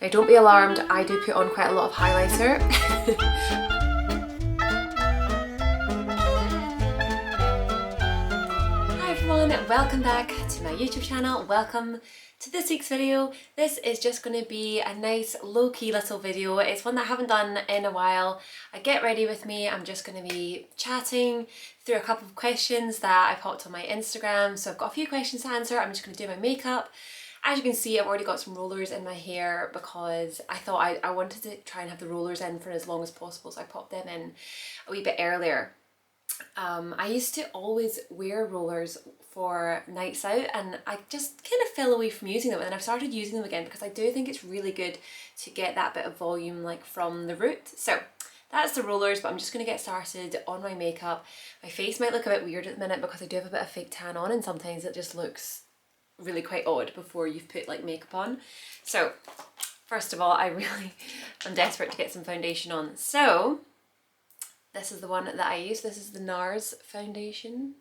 Now don't be alarmed, I do put on quite a lot of highlighter. Hi everyone, welcome back to my YouTube channel. Welcome to this week's video. This is just going to be a nice low-key little video. It's one that I haven't done in a while. Get ready with me. I'm just going to be chatting through a couple of questions that I popped on my Instagram. So I've got a few questions to answer. I'm just going to do my makeup. As you can see, I've already got some rollers in my hair because I thought I wanted to try and have the rollers in for as long as possible, so I popped them in a wee bit earlier. I used to always wear rollers for nights out and I just kind of fell away from using them, and then I've started using them again because I do think it's really good to get that bit of volume like from the root. So that's the rollers, but I'm just going to get started on my makeup. My face might look a bit weird at the minute because I do have a bit of fake tan on, and sometimes it just looks really quite odd before you've put like makeup on. So first of all, I'm desperate to get some foundation on. So this is the one that I use. This is the NARS foundation.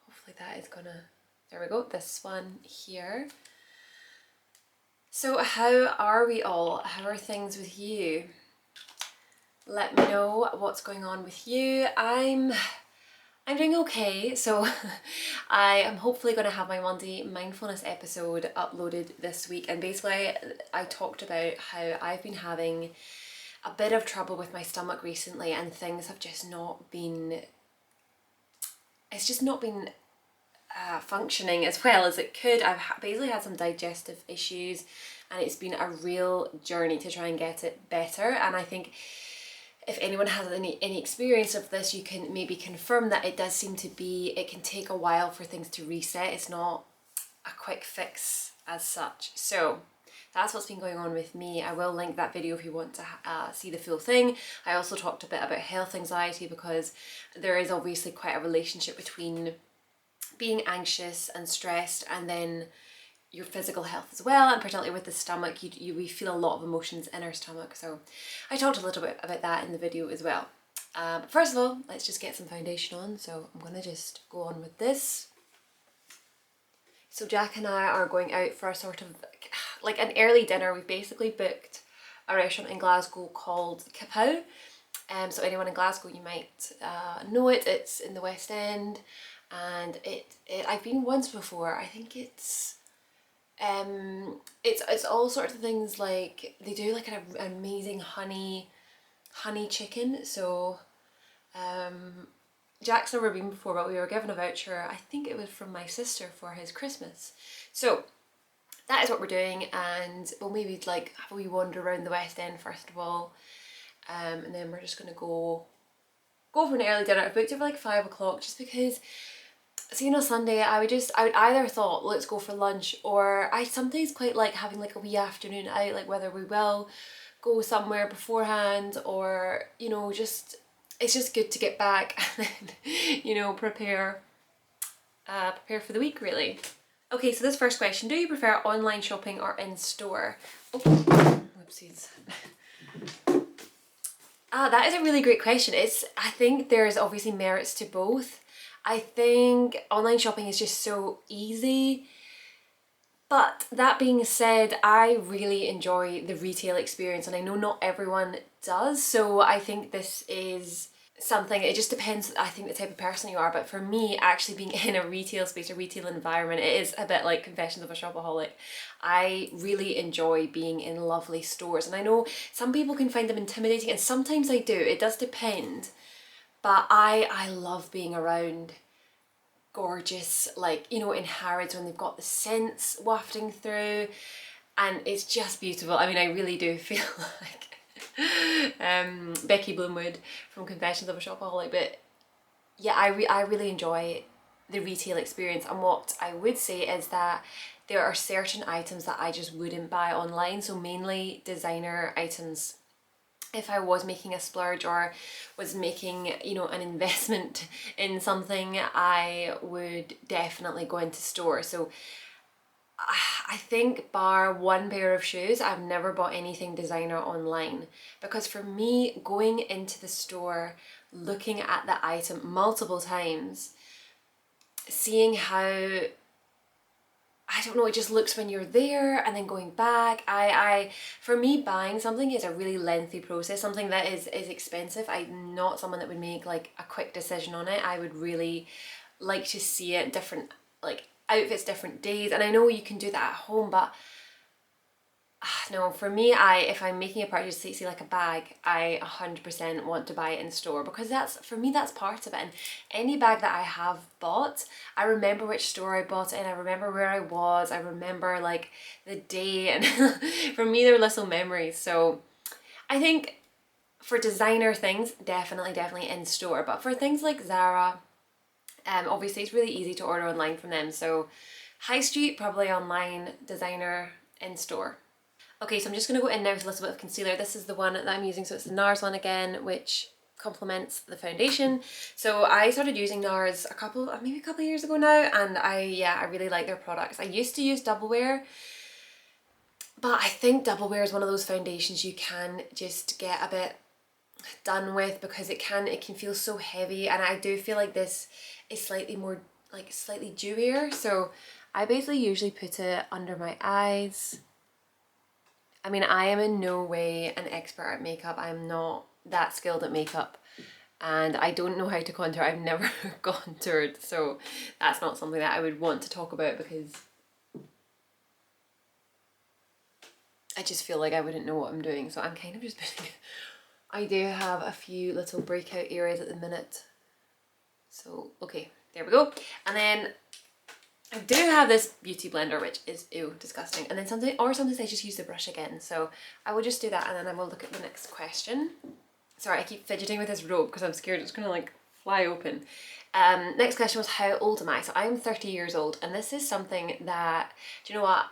Hopefully that is gonna, there we go, this one here. So how are we all? How are things with you? Let me know what's going on with you. I'm doing okay. So I am hopefully going to have my Monday mindfulness episode uploaded this week, and basically I talked about how I've been having a bit of trouble with my stomach recently, and things have just not been, it's just not been functioning as well as it could. I've basically had some digestive issues and it's been a real journey to try and get it better. And I think if anyone has any experience of this, you can maybe confirm that it does seem to be, it can take a while for things to reset. It's not a quick fix as such. So that's what's been going on with me. I will link that video if you want to see the full thing. I also talked a bit about health anxiety because there is obviously quite a relationship between being anxious and stressed and then your physical health as well, and particularly with the stomach, we feel a lot of emotions in our stomach. So I talked a little bit about that in the video as well. But first of all, let's just get some foundation on. So I'm gonna just go on with this. So Jack and I are going out for a sort of like an early dinner. We've basically booked a restaurant in Glasgow called Kapow. So anyone in Glasgow, you might know it. It's in the West End, and I've been once before. I think it's all sorts of things, like they do like an amazing honey chicken. So Jack's never been before, but we were given a voucher, I think it was from my sister, for his Christmas. So that is what we're doing, and we'll maybe like have a wee wander around the West End first of all, and then we're just gonna go for an early dinner. I booked it for like 5 o'clock just because, so you know, Sunday I would either thought let's go for lunch, or I sometimes quite like having like a wee afternoon out, like whether we will go somewhere beforehand or, you know, just it's just good to get back and then, you know, prepare for the week really. Okay, so this first question, do you prefer online shopping or in store? Oh, whoopsies. That is a really great question. I think there's obviously merits to both. I think online shopping is just so easy. But that being said, I really enjoy the retail experience, and I know not everyone does. So I think this is something, it just depends, I think, the type of person you are. But for me, actually being in a retail space, a retail environment, it is a bit like Confessions of a Shopaholic. I really enjoy being in lovely stores. And I know some people can find them intimidating, and sometimes I do. It does depend. But I love being around gorgeous, like, you know, in Harrods when they've got the scents wafting through, and it's just beautiful. I mean, I really do feel like Becky Bloomwood from Confessions of a Shopaholic. But yeah, I really enjoy the retail experience. And what I would say is that there are certain items that I just wouldn't buy online, so mainly designer items. If I was making a splurge or was making, you know, an investment in something, I would definitely go into store. So I think bar one pair of shoes, I've never bought anything designer online, because for me, going into the store, looking at the item multiple times, seeing how I don't know, it just looks when you're there and then going back. For me, buying something is a really lengthy process, something that is expensive. I'm not someone that would make like a quick decision on it. I would really like to see it different, like outfits, different days. And I know you can do that at home, but no, for me, if I'm making a purchase, say like a bag, I 100% want to buy it in store, because that's, for me, that's part of it. And any bag that I have bought, I remember which store I bought it in, I remember where I was, I remember like the day, and for me, they're little memories. So I think for designer things, definitely in store. But for things like Zara, obviously it's really easy to order online from them. So high street, probably online, designer, in store. Okay, so I'm just going to go in now with a little bit of concealer. This is the one that I'm using, so it's the NARS one again, which complements the foundation. So I started using NARS maybe a couple of years ago now, and I really like their products. I used to use Double Wear, but I think Double Wear is one of those foundations you can just get a bit done with, because it can feel so heavy, and I do feel like this is slightly more, like slightly dewier. So I basically usually put it under my eyes. I mean, I am in no way an expert at makeup. I'm not that skilled at makeup, and I don't know how to contour. I've never contoured, so that's not something that I would want to talk about, because I just feel like I wouldn't know what I'm doing. So I'm kind of just putting, I do have a few little breakout areas at the minute. So, okay, there we go. And then I do have this beauty blender, which is, ew, disgusting. And then sometimes I just use the brush again. So I will just do that, and then I will look at the next question. Sorry, I keep fidgeting with this robe because I'm scared it's gonna like fly open. Next question was, how old am I? So I'm 30 years old, and this is something that, do you know what?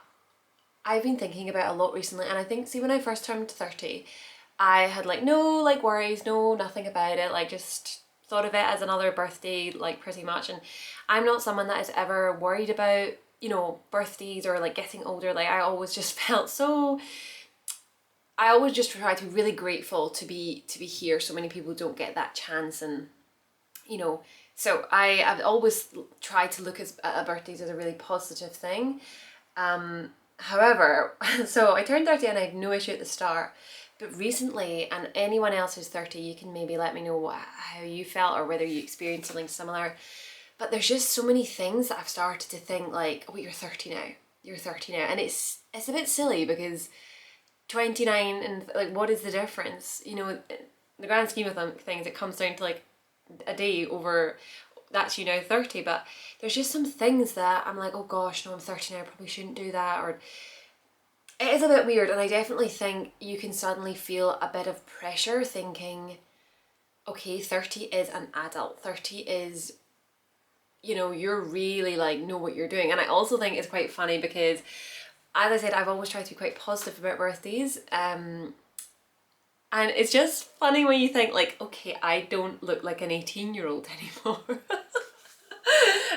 I've been thinking about a lot recently, and I think, see, when I first turned 30, I had like no like worries, no nothing about it, like just thought of it as another birthday, like pretty much. And I'm not someone that is ever worried about, you know, birthdays or like getting older. Like I always just felt so, I always just try to be really grateful to be here. So many people don't get that chance, and you know, so I've always tried to look at birthdays as a really positive thing. However, so I turned 30 and I had no issue at the start. But recently, and anyone else who's 30, you can maybe let me know how you felt or whether you experienced something similar. But there's just so many things that I've started to think like, oh, you're 30 now. You're 30 now. And it's a bit silly, because 29 and like, what is the difference? You know, in the grand scheme of things, it comes down to like a day over, that's you now 30. But there's just some things that I'm like, oh gosh, no, I'm 30 now, I probably shouldn't do that. Or it is a bit weird, and I definitely think you can suddenly feel a bit of pressure thinking, okay, 30 is an adult. 30 is, you know, you're really like know what you're doing. And I also think it's quite funny because, as I said, I've always tried to be quite positive about birthdays. And it's just funny when you think like, okay, I don't look like an 18-year-old anymore.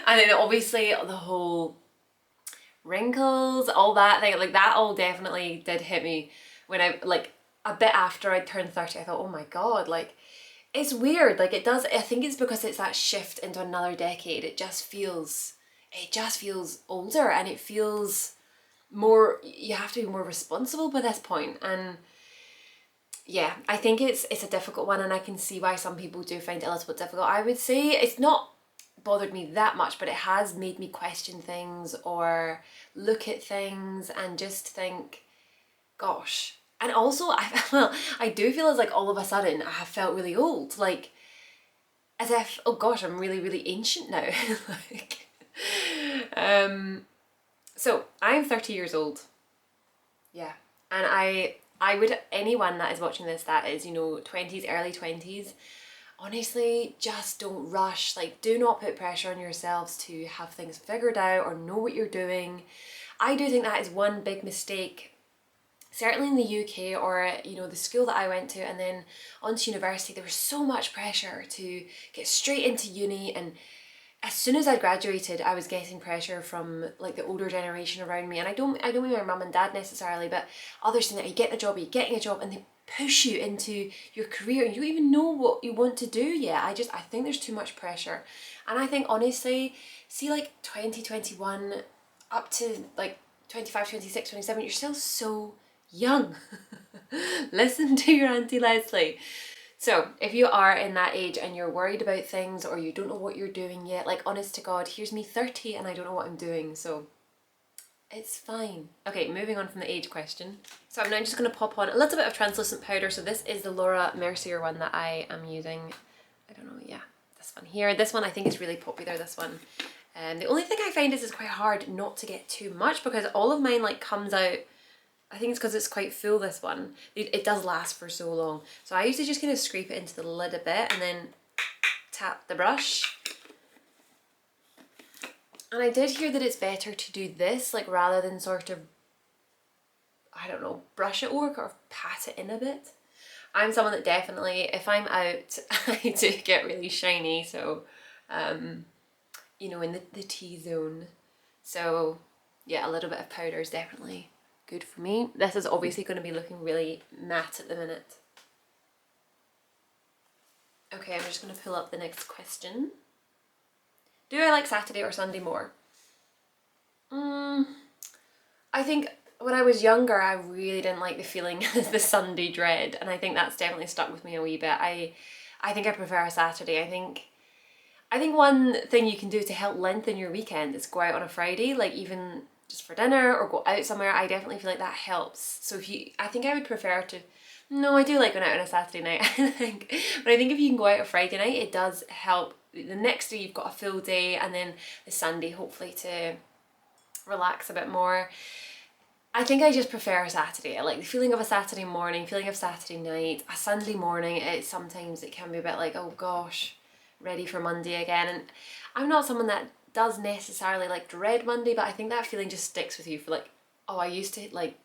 And then obviously the whole wrinkles, all that thing, like that all definitely did hit me when I, like a bit after I turned 30, I thought, oh my God, like it's weird, like it does, I think it's because it's that shift into another decade. It just feels older, and it feels more, you have to be more responsible by this point. And yeah, I think it's a difficult one, and I can see why some people do find it a little bit difficult. I would say it's not bothered me that much, but it has made me question things or look at things and just think, gosh. And also I do feel as like all of a sudden I have felt really old, like as if, oh gosh, I'm really ancient now. Like, so I'm 30 years old. Yeah. And I would, anyone that is watching this that is, you know, 20s, early 20s, honestly, just don't rush. Like, do not put pressure on yourselves to have things figured out or know what you're doing. I do think that is one big mistake, certainly in the UK, or, you know, the school that I went to and then onto university. There was so much pressure to get straight into uni, and as soon as I graduated, I was getting pressure from like the older generation around me. And I don't mean my mum and dad necessarily, but others saying that you get a job, you're getting a job, and they push you into your career and you don't even know what you want to do yet. I think there's too much pressure. And I think honestly, see, like 2021, up to like 25, 26, 27, you're still so young. Listen to your Auntie Lesley. So if you are in that age and you're worried about things or you don't know what you're doing yet, like honest to God, here's me 30 and I don't know what I'm doing, so it's fine. Okay, moving on from the age question. So I'm now just going to pop on a little bit of translucent powder. So this is the Laura Mercier one that I am using. I don't know, yeah, this one here. This one I think is really popular, this one. The only thing I find is it's quite hard not to get too much because all of mine like comes out, I think it's because it's quite full, this one. It does last for so long. So I usually just kind of scrape it into the lid a bit and then tap the brush. And I did hear that it's better to do this, like rather than sort of, I don't know, brush it over or pat it in a bit. I'm someone that definitely, if I'm out, I do get really shiny, so you know, in the T-zone. So yeah, a little bit of powder is definitely good for me. This is obviously going to be looking really matte at the minute. Okay, I'm just going to pull up the next question. Do I like Saturday or Sunday more? I think when I was younger, I really didn't like the feeling of the Sunday dread, and I think that's definitely stuck with me a wee bit. I think I prefer a Saturday. I think one thing you can do to help lengthen your weekend is go out on a Friday, like even just for dinner or go out somewhere. I definitely feel like that helps. So I think I would prefer to, no, I do like going out on a Saturday night, I think. But I think if you can go out a Friday night, it does help. The next day you've got a full day, and then the Sunday hopefully to relax a bit more. I think I just prefer a Saturday. I like the feeling of a Saturday morning, feeling of Saturday night. A Sunday morning, sometimes it can be a bit like, oh gosh, ready for Monday again. And I'm not someone that does necessarily like dread Monday, but I think that feeling just sticks with you for like, oh, I used to like,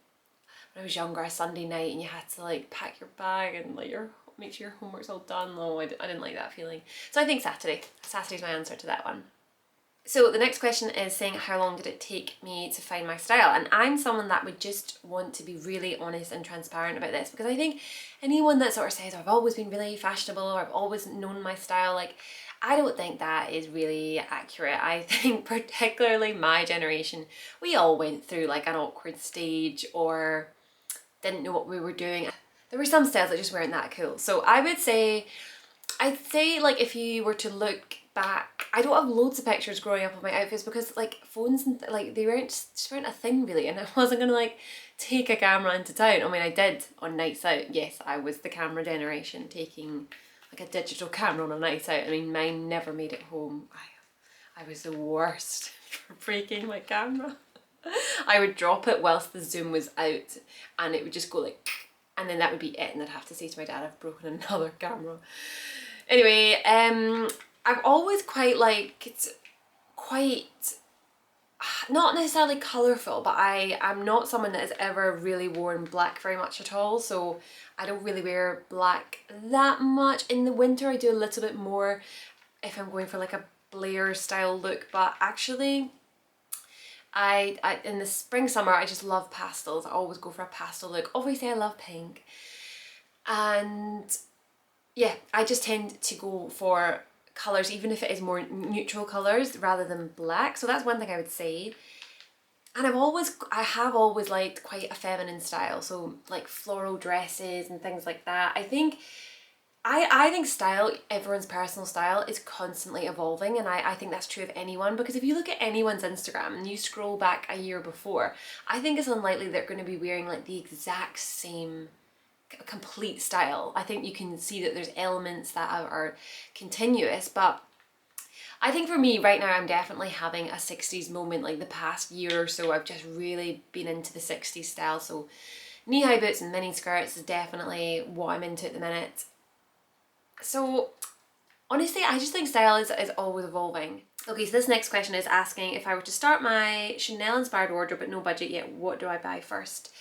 when I was younger, a Sunday night and you had to like pack your bag and like make sure your homework's all done. No, I didn't like that feeling. So I think Saturday. Saturday's my answer to that one. So the next question is saying, how long did it take me to find my style? And I'm someone that would just want to be really honest and transparent about this, because I think anyone that sort of says, oh, I've always been really fashionable or I've always known my style, like, I don't think that is really accurate. I think particularly my generation, we all went through like an awkward stage or didn't know what we were doing. There were some styles that just weren't that cool. So I'd say like if you were to look back, I don't have loads of pictures growing up of my outfits because like phones and like they just weren't a thing really, and I wasn't gonna like take a camera into town. I mean, I did on nights out. Yes, I was the camera generation, taking like a digital camera on a night out. I mean, mine never made it home. I was the worst for breaking my camera. I would drop it whilst the zoom was out and it would just go like, and then that would be it, and I'd have to say to my dad, I've broken another camera. Anyway, I've always quite liked not necessarily colourful, but I'm not someone that has ever really worn black very much at all, so I don't really wear black that much. In the winter I do a little bit more if I'm going for like a Blair style look, but actually I in the spring summer I just love pastels. I always go for a pastel look. Obviously I love pink, and yeah, I just tend to go for colours, even if it is more neutral colours rather than black. So that's one thing I would say. And I have always liked quite a feminine style, so like floral dresses and things like that. I think style, everyone's personal style, is constantly evolving, and I think that's true of anyone, because if you look at anyone's Instagram and you scroll back a year before, I think it's unlikely they're going to be wearing like the exact same complete style. I think you can see that there's elements that are continuous, but I think for me right now I'm definitely having a 60s moment. Like the past year or so I've just really been into the 60s style, so knee-high boots and mini skirts is definitely what I'm into at the minute. So honestly, I just think style is always evolving. Okay, so this next question is asking, if I were to start my Chanel inspired wardrobe but no budget yet, what do I buy first?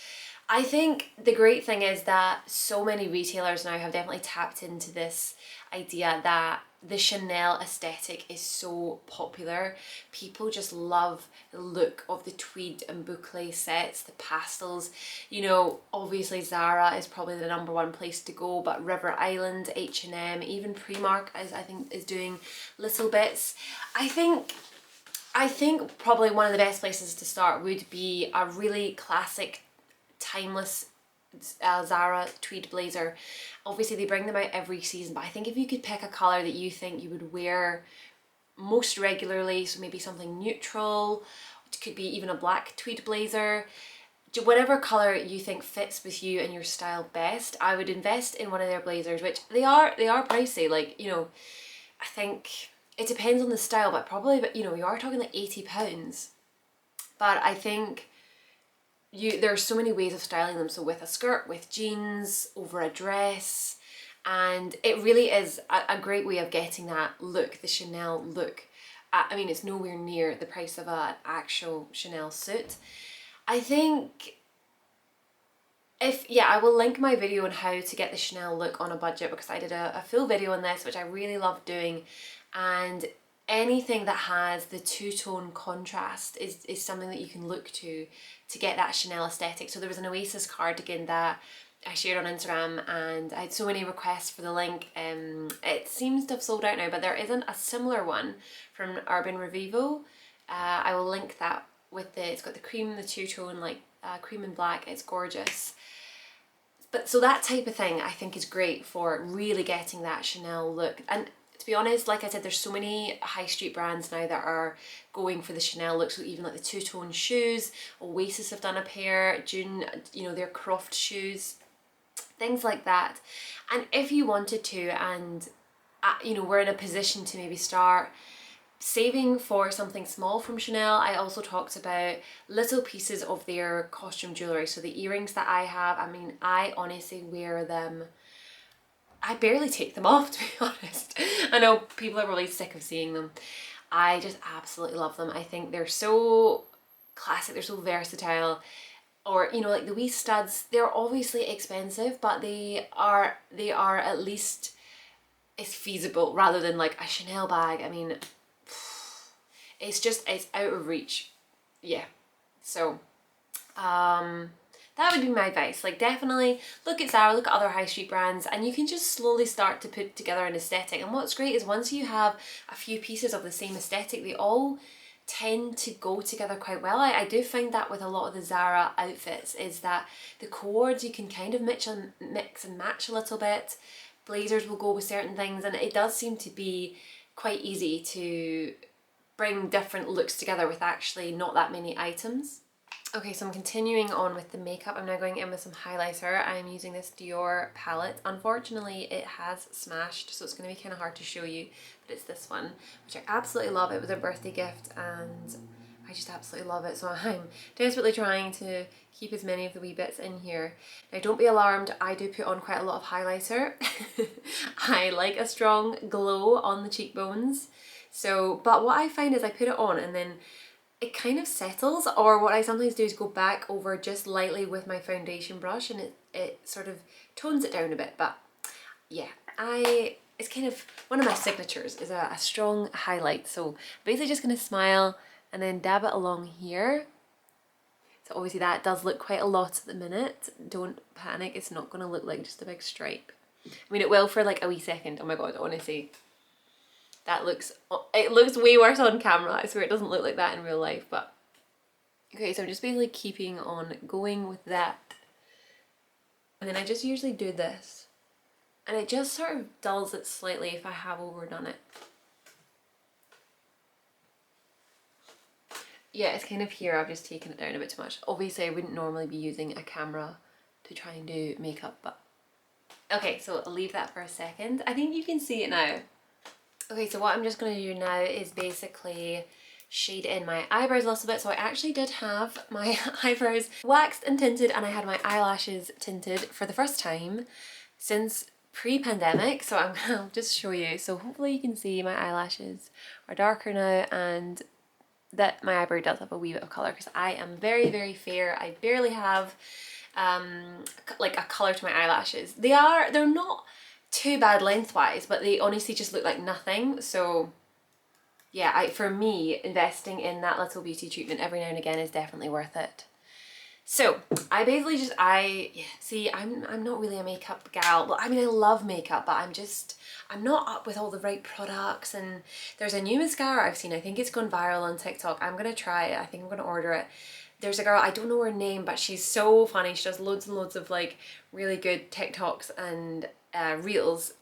I think the great thing is that so many retailers now have definitely tapped into this idea that the Chanel aesthetic is so popular. People just love the look of the tweed and boucle sets, the pastels. You know, obviously Zara is probably the #1 place to go, but River Island, H&M, even Primark I think is doing little bits. I think I think probably one of the best places to start would be a really classic, timeless Zara tweed blazer. Obviously they bring them out every season, but I think if you could pick a colour that you think you would wear most regularly, so maybe something neutral, it could be even a black tweed blazer, whatever colour you think fits with you and your style best, I would invest in one of their blazers, which they are pricey, like, you know, I think it depends on the style, but probably, but you know, you are talking like £80. But I think there's so many ways of styling them. So with a skirt, with jeans, over a dress, and it really is a great way of getting that look, the Chanel look. I mean, it's nowhere near the price of an actual Chanel suit. I think I will link my video on how to get the Chanel look on a budget, because I did a full video on this, which I really love doing, and anything that has the two-tone contrast is something that you can look to get that Chanel aesthetic. So there was an Oasis cardigan that I shared on Instagram, and I had so many requests for the link. It seems to have sold out now, but there isn't a similar one from Urban Revivo. I will link that with it's got the cream, the two-tone, like cream and black. It's gorgeous. But so that type of thing I think is great for really getting that Chanel look. And to be honest, like I said, there's so many high street brands now that are going for the Chanel look. So even like the two-tone shoes, Oasis have done a pair, June, you know, their Croft shoes, things like that. And if you wanted to, and you know, we're in a position to maybe start saving for something small from Chanel, I also talked about little pieces of their costume jewellery. So the earrings that I have, I mean, I honestly wear them, I barely take them off, to be honest. I know people are really sick of seeing them. I just absolutely love them. I think they're so classic, they're so versatile. Or, you know, like the wee studs, they're obviously expensive, but they are at least, it's feasible rather than like a Chanel bag. I mean, it's out of reach. Yeah. So, that would be my advice. Like, definitely look at Zara, look at other high street brands, and you can just slowly start to put together an aesthetic. And what's great is once you have a few pieces of the same aesthetic, they all tend to go together quite well. I do find that with a lot of the Zara outfits, is that the cords you can kind of mix and match a little bit. Blazers will go with certain things, and it does seem to be quite easy to bring different looks together with actually not that many items. Okay, so I'm continuing on with the makeup. I'm now going in with some highlighter. I'm using this Dior palette. Unfortunately, it has smashed, so it's going to be kind of hard to show you, but it's this one, which I absolutely love. It was a birthday gift, and I just absolutely love it. So I'm desperately trying to keep as many of the wee bits in here. Now, don't be alarmed, I do put on quite a lot of highlighter. I like a strong glow on the cheekbones. So, but what I find is I put it on and then it kind of settles, or what I sometimes do is go back over just lightly with my foundation brush, and it sort of tones it down a bit. But yeah, it's kind of one of my signatures is a strong highlight. So basically just going to smile and then dab it along here. So obviously that does look quite a lot at the minute. Don't panic, it's not going to look like just a big stripe. I mean, it will for like a wee second. Oh my god, honestly. It looks way worse on camera. I swear it doesn't look like that in real life, but okay, so I'm just basically keeping on going with that. And then I just usually do this, and it just sort of dulls it slightly if I have overdone it. Yeah, it's kind of here, I've just taken it down a bit too much. Obviously I wouldn't normally be using a camera to try and do makeup, but okay, so I'll leave that for a second. I think you can see it now. Okay, so what I'm just going to do now is basically shade in my eyebrows a little bit. So I actually did have my eyebrows waxed and tinted, and I had my eyelashes tinted for the first time since pre-pandemic. So I'm going to just show you. So hopefully you can see my eyelashes are darker now, and that my eyebrow does have a wee bit of colour, because I am very, very fair. I barely have like a colour to my eyelashes. They're not too bad lengthwise, but they honestly just look like nothing. So yeah, for me, investing in that little beauty treatment every now and again is definitely worth it. So I basically just, see, I'm not really a makeup gal. Well, I mean, I love makeup, but I'm not up with all the right products. And there's a new mascara I've seen. I think it's gone viral on TikTok. I'm gonna try it. I think I'm gonna order it. There's a girl, I don't know her name, but she's so funny. She does loads and loads of like really good TikToks and reels.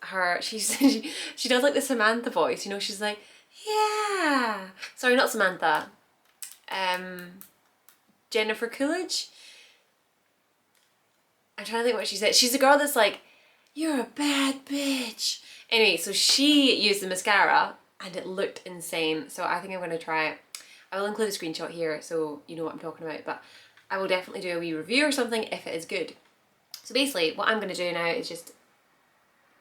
She does like the Samantha voice, you know, she's like, yeah. Sorry, not Samantha. Jennifer Coolidge. I'm trying to think what she said. She's the girl that's like, you're a bad bitch. Anyway, so she used the mascara and it looked insane. So I think I'm going to try it. I will include a screenshot here so you know what I'm talking about, but I will definitely do a wee review or something if it is good. So basically what I'm going to do now is just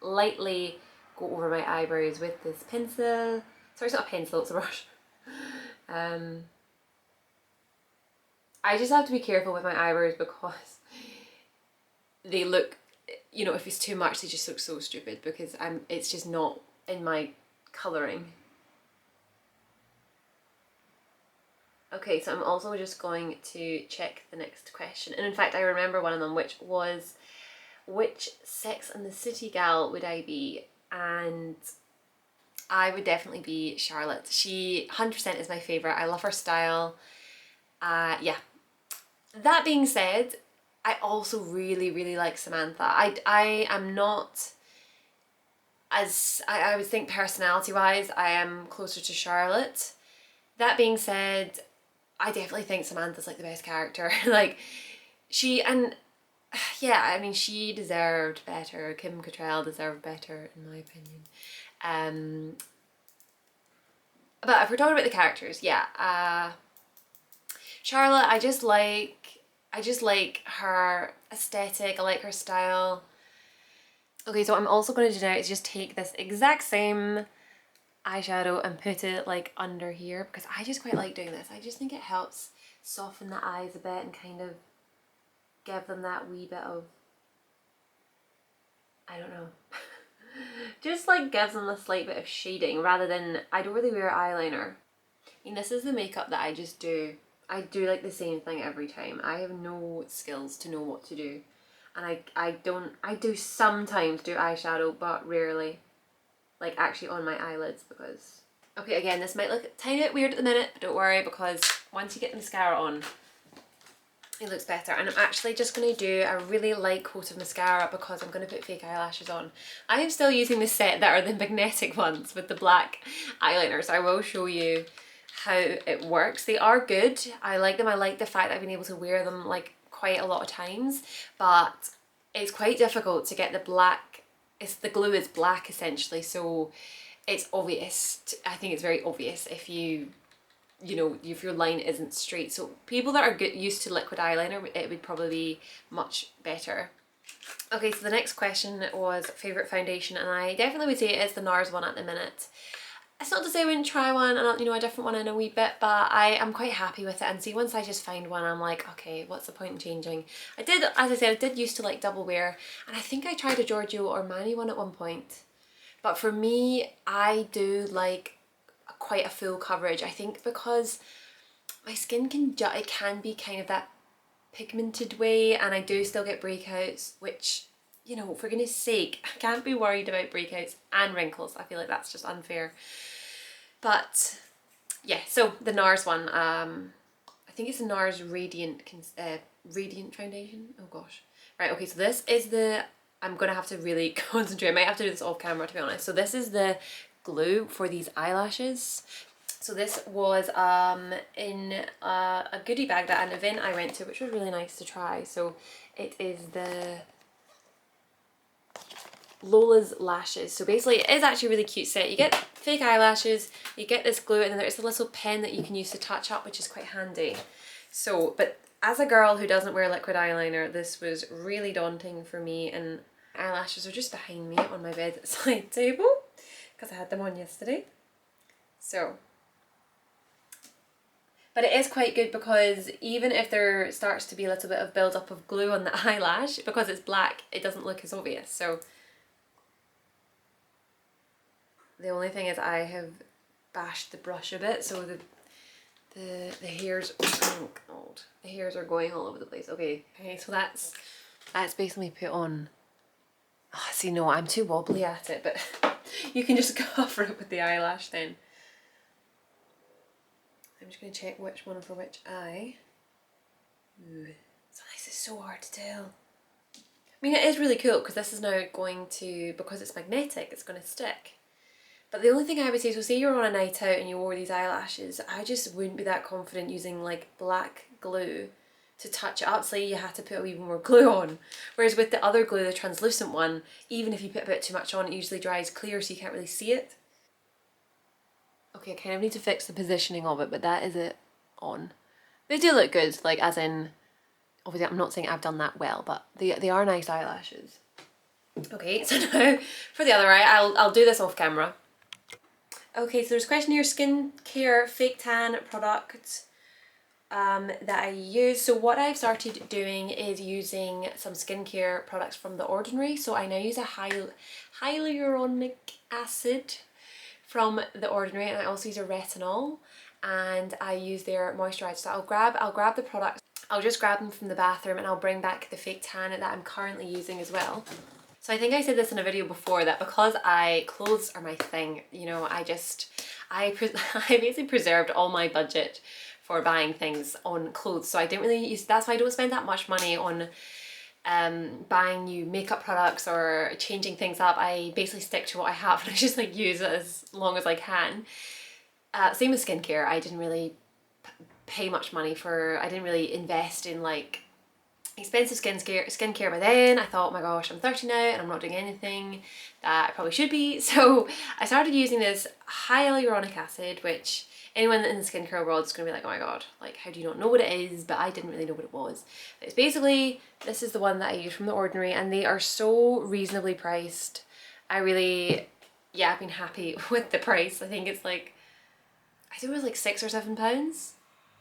lightly go over my eyebrows with this pencil. Sorry, it's not a pencil, it's a brush. I just have to be careful with my eyebrows because they look, you know, if it's too much they just look so stupid because it's just not in my colouring. Okay, so I'm also just going to check the next question, and in fact I remember one of them, which was, which Sex and the City gal would I be? And I would definitely be Charlotte. She 100% is my favourite. I love her style. Yeah. That being said, I also really like Samantha. I am not as, I would think personality wise, I am closer to Charlotte. That being said, I definitely think Samantha's like the best character. Like and yeah, I mean, she deserved better. Kim Cattrall deserved better in my opinion. But if we're talking about the characters, yeah, Charlotte, I just like her aesthetic, I like her style. Okay, so what I'm also going to do now is just take this exact same eyeshadow and put it like under here because I just quite like doing this. I just think it helps soften the eyes a bit and kind of give them that wee bit of, I don't know, just like gives them a slight bit of shading rather than, I don't really wear eyeliner. I mean, this is the makeup that I just do. I do like the same thing every time. I have no skills to know what to do. And I do sometimes do eyeshadow, but rarely. Like actually on my eyelids because... Okay, again, this might look a tiny bit weird at the minute, but don't worry because once you get the mascara on, it looks better. And I'm actually just going to do a really light coat of mascara because I'm going to put fake eyelashes on. I am still using the set that are the magnetic ones with the black eyeliners. I will show you how it works. They are good. I like them. I like the fact that I've been able to wear them like quite a lot of times, but it's quite difficult to get the black. The glue is black essentially, so it's obvious. I think it's very obvious if you know, if your line isn't straight. So people that are used to liquid eyeliner, it would probably be much better. Okay, so the next question was favourite foundation, and I definitely would say it is the NARS one at the minute. It's not to say I wouldn't try one, and you know, a different one in a wee bit, but I am quite happy with it. And see, once I just find one, I'm like, okay, what's the point in changing? I did, as I said, I did used to like double wear, and I think I tried a Giorgio Armani one at one point. But for me, I do like quite a full coverage. I think because my skin it can be kind of that pigmented way, and I do still get breakouts, which, you know, for goodness sake, I can't be worried about breakouts and wrinkles. I feel like that's just unfair. But yeah, so the NARS one, I think it's the NARS Radiant Foundation. Oh gosh. Right, okay, so this is the, I'm gonna have to really concentrate. I might have to do this off camera to be honest. So this is the glue for these eyelashes. So this was in a goodie bag at an event I went to, which was really nice to try. So it is the Lola's lashes. So basically it is actually a really cute set. You get fake eyelashes, you get this glue, and then there's a little pen that you can use to touch up, which is quite handy. So, but as a girl who doesn't wear liquid eyeliner, this was really daunting for me, and eyelashes are just behind me on my bedside table because I had them on yesterday. So, but it is quite good because even if there starts to be a little bit of build up of glue on the eyelash, because it's black, it doesn't look as obvious. So the only thing is I have bashed the brush a bit, so The hairs, oh God, the hairs are going all over the place. Okay, so that's basically put on. Oh, see, no, I'm too wobbly at it, but you can just cover it with the eyelash then. I'm just going to check which one for which eye. Ooh, it's so hard to tell. I mean, it is really cool because this is now going to, because it's magnetic, it's going to stick. But the only thing I would say, so say you're on a night out and you wore these eyelashes, I just wouldn't be that confident using like black glue to touch it up. Say you had to put a wee more glue on. Whereas with the other glue, the translucent one, even if you put a bit too much on, it usually dries clear so you can't really see it. Okay, I kind of need to fix the positioning of it, but that is it on. They do look good, like as in, obviously I'm not saying I've done that well, but they are nice eyelashes. Okay, so now for the other eye, I'll do this off camera. Okay, so there's a question here, skincare fake tan product that I use. So what I've started doing is using some skincare products from The Ordinary. So I now use a hyaluronic acid from The Ordinary, and I also use a retinol, and I use their moisturizer. So I'll grab the products. I'll just grab them from the bathroom and I'll bring back the fake tan that I'm currently using as well. So I think I said this in a video before that because clothes are my thing, you know, I basically preserved all my budget for buying things on clothes. So I didn't really use, that's why I don't spend that much money on buying new makeup products or changing things up. I basically stick to what I have and I just like use it as long as I can. Same with skincare. I didn't really pay much money for, I didn't really invest in like expensive skincare by then. I thought, oh my gosh, I'm 30 now and I'm not doing anything that I probably should be. So I started using this hyaluronic acid, which anyone in the skincare world is going to be like, oh my god, like how do you not know what it is? But I didn't really know what it was. But it's basically, this is the one that I use from The Ordinary, and they are so reasonably priced. I've been happy with the price. I think it's like, I think it was like £6 or £7.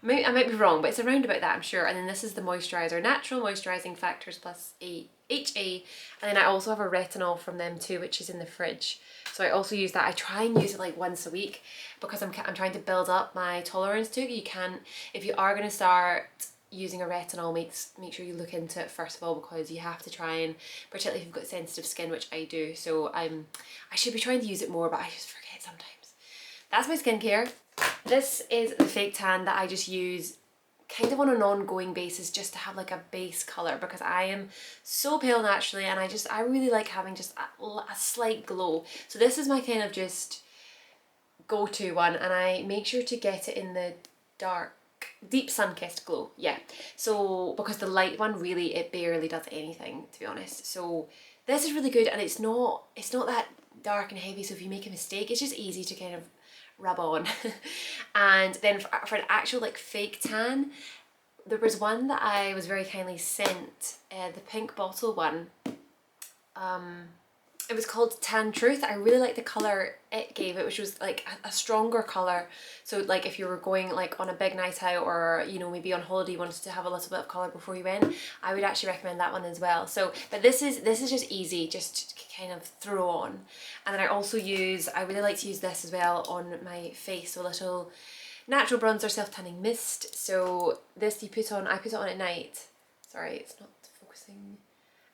I might be wrong, but it's around about that, I'm sure. And then this is the moisturiser, Natural Moisturising Factors plus HA. And then I also have a retinol from them too, which is in the fridge. So I also use that. I try and use it like once a week because I'm trying to build up my tolerance to it. You can, if you are going to start using a retinol, make sure you look into it first of all, because you have to try and, particularly if you've got sensitive skin, which I do. So I should be trying to use it more, but I just forget sometimes. That's my skincare. This is the fake tan that I just use kind of on an ongoing basis just to have like a base colour, because I am so pale naturally and I really like having just a slight glow. So this is my kind of just go-to one, and I make sure to get it in the dark, deep sun-kissed glow. Yeah, so because the light one really, it barely does anything, to be honest. So this is really good, and it's not that dark and heavy, so if you make a mistake, it's just easy to kind of rub on. And then for an actual like fake tan, there was one that I was very kindly sent, the pink bottle one. It was called Tan Truth. I really liked the colour it gave it, which was like a stronger colour. So like if you were going like on a big night out, or you know, maybe on holiday, you wanted to have a little bit of colour before you went, I would actually recommend that one as well. So, but this is just easy, just to kind of throw on. And then I really like to use this as well on my face, so a little natural bronzer self-tanning mist. So this I put on at night. Sorry, it's not focusing.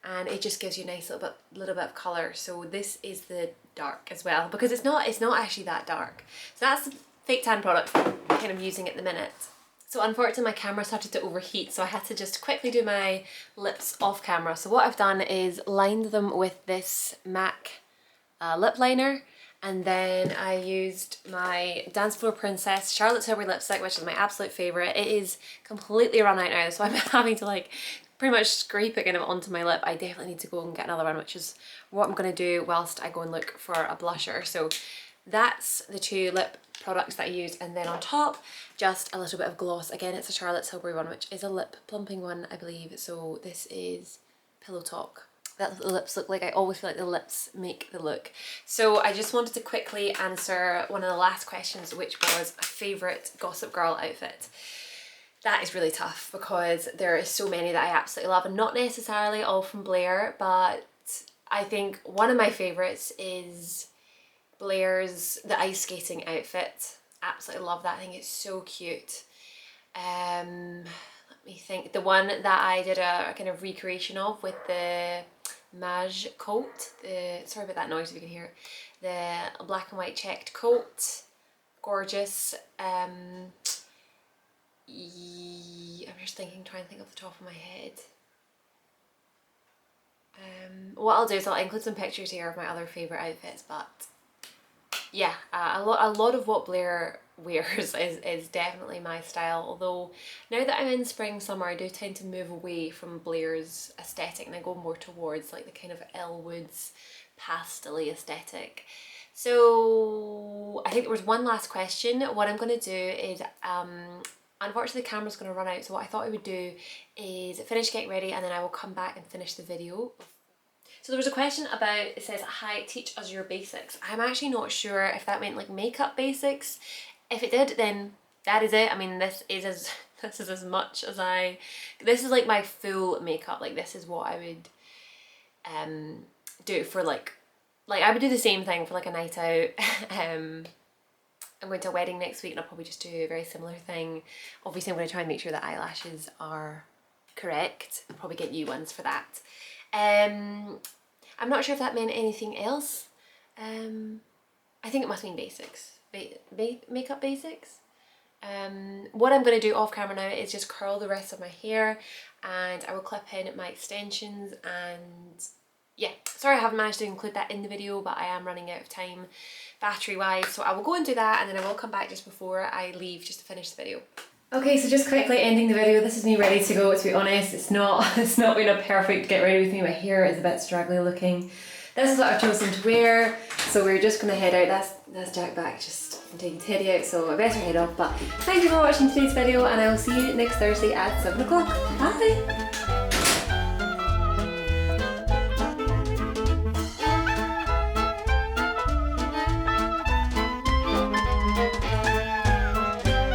And it just gives you a nice little bit of colour. So this is the dark as well, because it's not actually that dark. So that's the fake tan product I'm kind of using at the minute. So unfortunately my camera started to overheat, so I had to just quickly do my lips off camera. So what I've done is lined them with this MAC lip liner, and then I used my Dance Floor Princess Charlotte Tilbury lipstick, which is my absolute favourite. It is completely run out now, so I'm having to like pretty much scrape it kind of onto my lip. I definitely need to go and get another one, which is what I'm going to do whilst I go and look for a blusher. So that's the two lip products that I use, and then on top just a little bit of gloss. Again, it's a Charlotte Tilbury one, which is a lip plumping one, I believe. So this is Pillow Talk. That's what the lips look like. I always feel like the lips make the look. So I just wanted to quickly answer one of the last questions, which was a favourite Gossip Girl outfit. That is really tough because there are so many that I absolutely love, and not necessarily all from Blair, but I think one of my favourites is Blair's the ice skating outfit. Absolutely love that. I think it's so cute. Let me think. The one that I did a kind of recreation of with the mage coat. Sorry about that noise if you can hear it. The black and white checked coat. Gorgeous. I'm just thinking, trying to think off the top of my head. What I'll do is I'll include some pictures here of my other favourite outfits, but yeah, a lot of what Blair wears is definitely my style, although now that I'm in spring summer I do tend to move away from Blair's aesthetic and I go more towards like the kind of Elwood's pastel-y aesthetic. So I think there was one last question. What I'm going to do is unfortunately the camera's going to run out, so what I thought I would do is finish getting ready and then I will come back and finish the video. So there was a question about, it says, hi, teach us your basics. I'm actually not sure if that meant like makeup basics. If it did, then that is it. I mean, this is as much as this is like my full makeup. Like this is what I would do for like I would do the same thing for like a night out. I'm going to a wedding next week and I'll probably just do a very similar thing. Obviously I'm going to try and make sure that eyelashes are correct. I'll probably get new ones for that. I'm not sure if that meant anything else. I think it must mean basics. Makeup basics. What I'm going to do off camera now is just curl the rest of my hair and I will clip in my extensions, and yeah, sorry I haven't managed to include that in the video, but I am running out of time battery wise, so I will go and do that and then I will come back just before I leave just to finish the video. Okay, so just quickly ending the video. This is me ready to go, to be honest. It's not been a perfect get ready with me. My hair is a bit straggly looking. This is what I've chosen to wear, so we're just going to head out. That's Jack back just from taking Teddy out, so I better head off. But thank you for watching today's video and I will see you next Thursday at 7 o'clock. Bye!